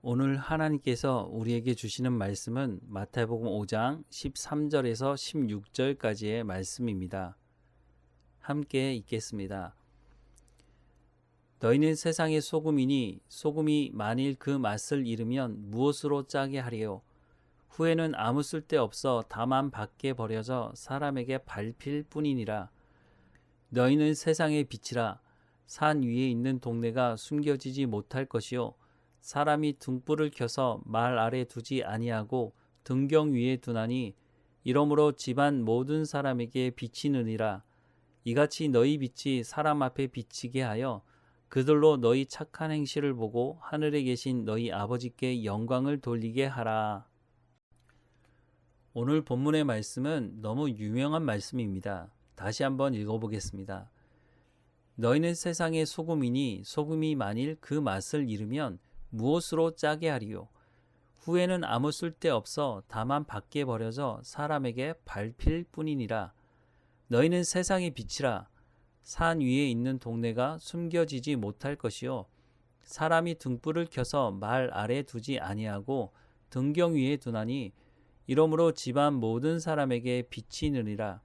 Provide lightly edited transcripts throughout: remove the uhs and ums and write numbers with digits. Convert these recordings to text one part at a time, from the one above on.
오늘 하나님께서 우리에게 주시는 말씀은 마태복음 5장 13절에서 16절까지의 말씀입니다. 함께 읽겠습니다. 너희는 세상의 소금이니 소금이 만일 그 맛을 잃으면 무엇으로 짜게 하리요? 후에는 아무 쓸데없어 다만 밖에 버려져 사람에게 밟힐 뿐이니라. 너희는 세상의 빛이라. 산 위에 있는 동네가 숨겨지지 못할 것이요 사람이 등불을 켜서 말 아래 두지 아니하고 등경 위에 두나니 이러므로 집안 모든 사람에게 비치느니라. 이같이 너희 빛이 사람 앞에 비치게 하여 그들로 너희 착한 행실을 보고 하늘에 계신 너희 아버지께 영광을 돌리게 하라. 오늘 본문의 말씀은 너무 유명한 말씀입니다. 다시 한번 읽어보겠습니다. 너희는 세상의 소금이니 소금이 만일 그 맛을 잃으면 무엇으로 짜게 하리요? 후에는 아무 쓸데없어 다만 밖에 버려져 사람에게 밟힐 뿐이니라. 너희는 세상의 빛이라. 산 위에 있는 동네가 숨겨지지 못할 것이요 사람이 등불을 켜서 말 아래 두지 아니하고 등경 위에 두나니 이러므로 집안 모든 사람에게 비치느니라.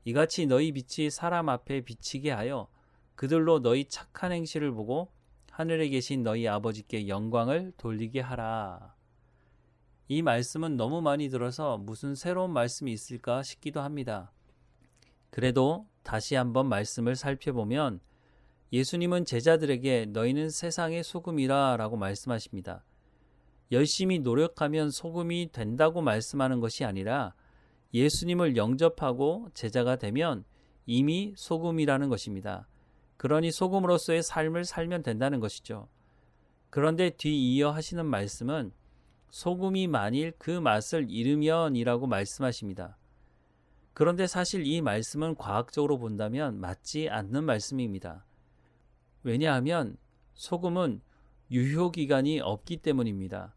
이같이 너희 빛이 사람 앞에 비치게 하여 그들로 너희 착한 행실을 보고 하늘에 계신 너희 아버지께 영광을 돌리게 하라. 이 말씀은 너무 많이 들어서 무슨 새로운 말씀이 있을까 싶기도 합니다. 그래도 다시 한번 말씀을 살펴보면 예수님은 제자들에게 너희는 세상의 소금이라 라고 말씀하십니다. 열심히 노력하면 소금이 된다고 말씀하는 것이 아니라 예수님을 영접하고 제자가 되면 이미 소금이라는 것입니다. 그러니 소금으로서의 삶을 살면 된다는 것이죠. 그런데 뒤이어 하시는 말씀은 소금이 만일 그 맛을 잃으면 이라고 말씀하십니다. 그런데 사실 이 말씀은 과학적으로 본다면 맞지 않는 말씀입니다. 왜냐하면 소금은 유효기간이 없기 때문입니다.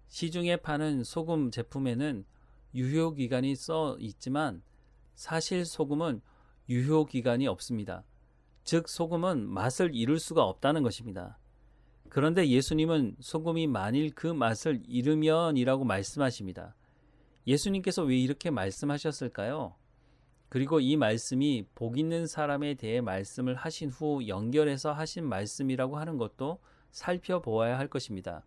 시중에 파는 소금 제품에는 유효기간이 써 있지만 사실 소금은 유효기간이 없습니다. 즉 소금은 맛을 잃을 수가 없다는 것입니다. 그런데 예수님은 소금이 만일 그 맛을 잃으면 이라고 말씀하십니다. 예수님께서 왜 이렇게 말씀하셨을까요? 그리고 이 말씀이 복 있는 사람에 대해 말씀을 하신 후 연결해서 하신 말씀이라고 하는 것도 살펴보아야 할 것입니다.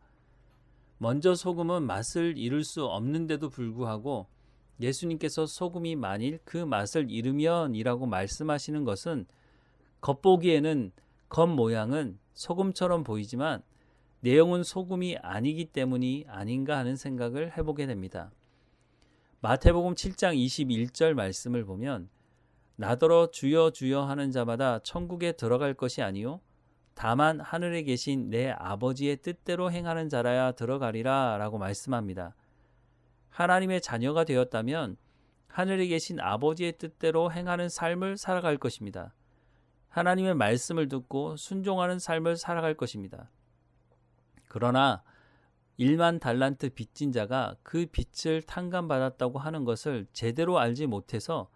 먼저 소금은 맛을 잃을 수 없는데도 불구하고 예수님께서 소금이 만일 그 맛을 잃으면 이라고 말씀하시는 것은 겉보기에는 겉모양은 소금처럼 보이지만 내용은 소금이 아니기 때문이 아닌가 하는 생각을 해보게 됩니다. 마태복음 7장 21절 말씀을 보면 나더러 주여 주여 하는 자마다 천국에 들어갈 것이 아니요 다만 하늘에 계신 내 아버지의 뜻대로 행하는 자라야 들어가리라 라고 말씀합니다. 하나님의 자녀가 되었다면 하늘에 계신 아버지의 뜻대로 행하는 삶을 살아갈 것입니다. 하나님의 말씀을 듣고 순종하는 삶을 살아갈 것입니다. 그러나 1만 달란트 빚진 자가 그 빚을 탕감받았다고 하는 것을 제대로 알지 못해서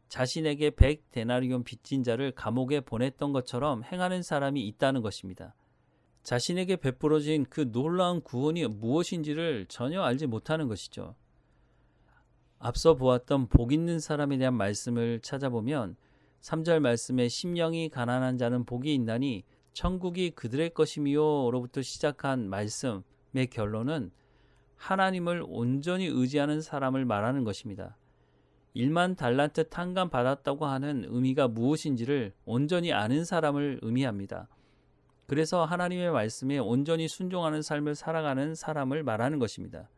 자신에게 100데나리온 빚진 자를 감옥에 보냈던 것처럼 행하는 사람이 있다는 것입니다. 자신에게 베풀어진 그 놀라운 구원이 무엇인지를 전혀 알지 못하는 것이죠. 앞서 보았던 복 있는 사람에 대한 말씀을 찾아보면 3절 말씀에 심령이 가난한 자는 복이 있나니 천국이 그들의 것이미요 로부터 시작한 말씀의 결론은 하나님을 온전히 의지하는 사람을 말하는 것입니다. 1만 달란트 탕감 받았다고 하는 의미가 무엇인지를 온전히 아는 사람을 의미합니다. 그래서 하나님의 말씀에 온전히 순종하는 삶을 살아가는 사람을 말하는 것입니다.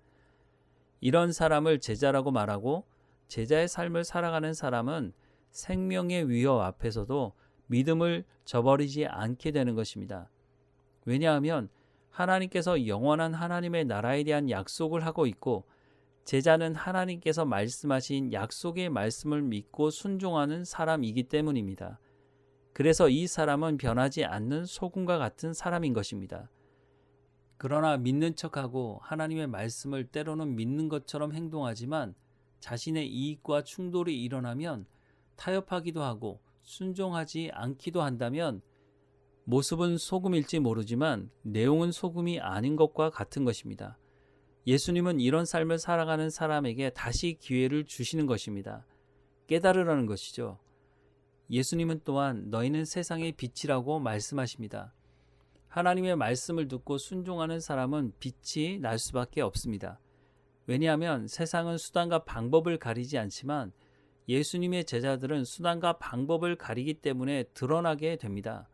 이런 사람을 제자라고 말하고 제자의 삶을 살아가는 사람은 생명의 위협 앞에서도 믿음을 저버리지 않게 되는 것입니다. 왜냐하면 하나님께서 영원한 하나님의 나라에 대한 약속을 하고 있고 제자는 하나님께서 말씀하신 약속의 말씀을 믿고 순종하는 사람이기 때문입니다. 그래서 이 사람은 변하지 않는 소금과 같은 사람인 것입니다. 그러나 믿는 척하고 하나님의 말씀을 때로는 믿는 것처럼 행동하지만 자신의 이익과 충돌이 일어나면 타협하기도 하고 순종하지 않기도 한다면 모습은 소금일지 모르지만 내용은 소금이 아닌 것과 같은 것입니다. 예수님은 이런 삶을 살아가는 사람에게 다시 기회를 주시는 것입니다. 깨달으라는 것이죠. 예수님은 또한 너희는 세상의 빛이라고 말씀하십니다. 하나님의 말씀을 듣고 순종하는 사람은 빛이 날 수밖에 없습니다. 왜냐하면 세상은 수단과 방법을 가리지 않지만 예수님의 제자들은 수단과 방법을 가리기 때문에 드러나게 됩니다.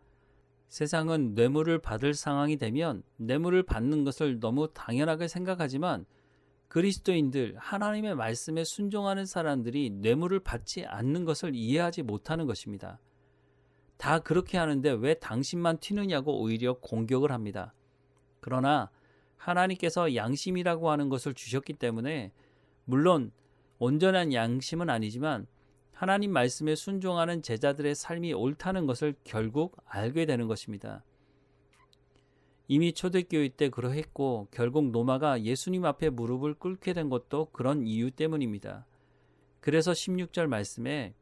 세상은 뇌물을 받을 상황이 되면 뇌물을 받는 것을 너무 당연하게 생각하지만 그리스도인들, 하나님의 말씀에 순종하는 사람들이 뇌물을 받지 않는 것을 이해하지 못하는 것입니다. 다 그렇게 하는데 왜 당신만 튀느냐고 오히려 공격을 합니다. 그러나 하나님께서 양심이라고 하는 것을 주셨기 때문에 물론 온전한 양심은 아니지만 하나님 말씀에 순종하는 제자들의 삶이 옳다는 것을 결국 알게 되는 것입니다. 이미 초대교회 때 그러했고 결국 노마가 예수님 앞에 무릎을 꿇게 된 것도 그런 이유 때문입니다. 그래서 16절 말씀에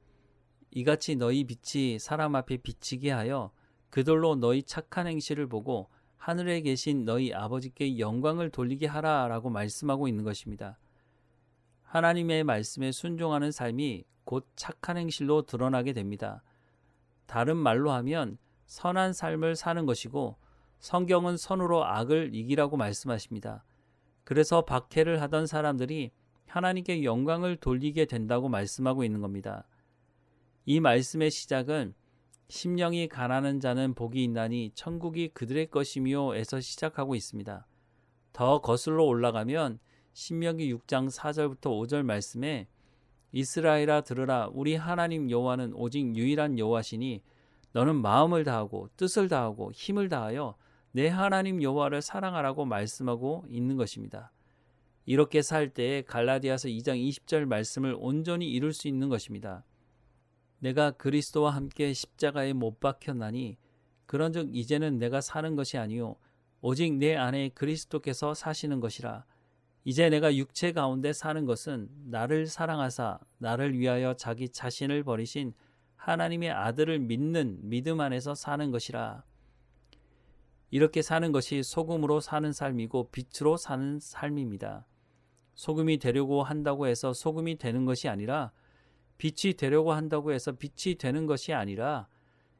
이같이 너희 빛이 사람 앞에 비치게 하여 그들로 너희 착한 행실을 보고 하늘에 계신 너희 아버지께 영광을 돌리게 하라 라고 말씀하고 있는 것입니다. 하나님의 말씀에 순종하는 삶이 곧 착한 행실로 드러나게 됩니다. 다른 말로 하면 선한 삶을 사는 것이고 성경은 선으로 악을 이기라고 말씀하십니다. 그래서 박해를 하던 사람들이 하나님께 영광을 돌리게 된다고 말씀하고 있는 겁니다. 이 말씀의 시작은 심령이 가난한 자는 복이 있나니 천국이 그들의 것이며 에서 시작하고 있습니다. 더 거슬러 올라가면 신명기 6장 4절부터 5절 말씀에 이스라엘아 들으라 우리 하나님 여호와는 오직 유일한 여호와시니 너는 마음을 다하고 뜻을 다하고 힘을 다하여 내 하나님 여호와를 사랑하라고 말씀하고 있는 것입니다. 이렇게 살 때에 갈라디아서 2장 20절 말씀을 온전히 이룰 수 있는 것입니다. 내가 그리스도와 함께 십자가에 못 박혔나니 그런즉 이제는 내가 사는 것이 아니요 오직 내 안에 그리스도께서 사시는 것이라. 이제 내가 육체 가운데 사는 것은 나를 사랑하사 나를 위하여 자기 자신을 버리신 하나님의 아들을 믿는 믿음 안에서 사는 것이라. 이렇게 사는 것이 소금으로 사는 삶이고 빛으로 사는 삶입니다. 소금이 되려고 한다고 해서 소금이 되는 것이 아니라 빛이 되려고 한다고 해서 빛이 되는 것이 아니라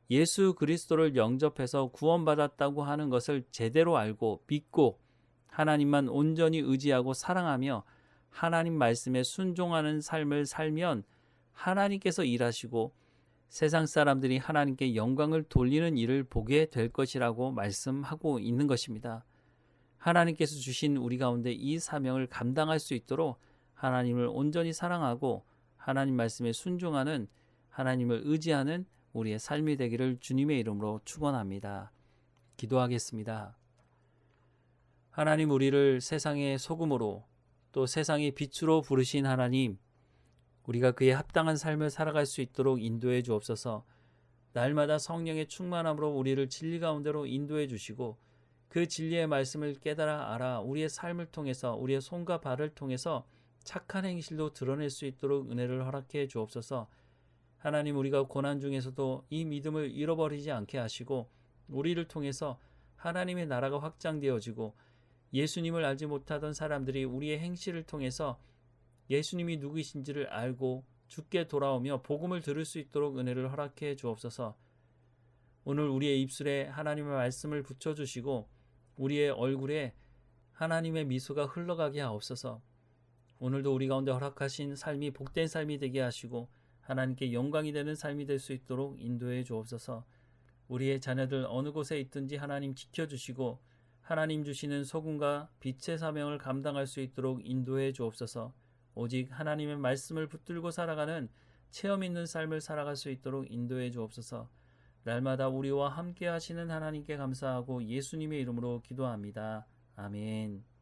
예수 그리스도를 영접해서 구원받았다고 하는 것을 제대로 알고 믿고 하나님만 온전히 의지하고 사랑하며 하나님 말씀에 순종하는 삶을 살면 하나님께서 일하시고 세상 사람들이 하나님께 영광을 돌리는 일을 보게 될 것이라고 말씀하고 있는 것입니다. 하나님께서 주신 우리 가운데 이 사명을 감당할 수 있도록 하나님을 온전히 사랑하고 하나님 말씀에 순종하는 하나님을 의지하는 우리의 삶이 되기를 주님의 이름으로 축원합니다. 기도하겠습니다. 하나님 우리를 세상의 소금으로 또 세상의 빛으로 부르신 하나님, 우리가 그에 합당한 삶을 살아갈 수 있도록 인도해 주옵소서. 날마다 성령의 충만함으로 우리를 진리 가운데로 인도해 주시고 그 진리의 말씀을 깨달아 알아 우리의 삶을 통해서 우리의 손과 발을 통해서 착한 행실도 드러낼 수 있도록 은혜를 허락해 주옵소서. 하나님 우리가 고난 중에서도 이 믿음을 잃어버리지 않게 하시고 우리를 통해서 하나님의 나라가 확장되어지고 예수님을 알지 못하던 사람들이 우리의 행실을 통해서 예수님이 누구이신지를 알고 주께 돌아오며 복음을 들을 수 있도록 은혜를 허락해 주옵소서. 오늘 우리의 입술에 하나님의 말씀을 붙여주시고 우리의 얼굴에 하나님의 미소가 흘러가게 하옵소서. 오늘도 우리 가운데 허락하신 삶이 복된 삶이 되게 하시고 하나님께 영광이 되는 삶이 될 수 있도록 인도해 주옵소서. 우리의 자녀들 어느 곳에 있든지 하나님 지켜주시고 하나님 주시는 소금과 빛의 사명을 감당할 수 있도록 인도해 주옵소서. 오직 하나님의 말씀을 붙들고 살아가는 체험 있는 삶을 살아갈 수 있도록 인도해 주옵소서. 날마다 우리와 함께 하시는 하나님께 감사하고 예수님의 이름으로 기도합니다. 아멘.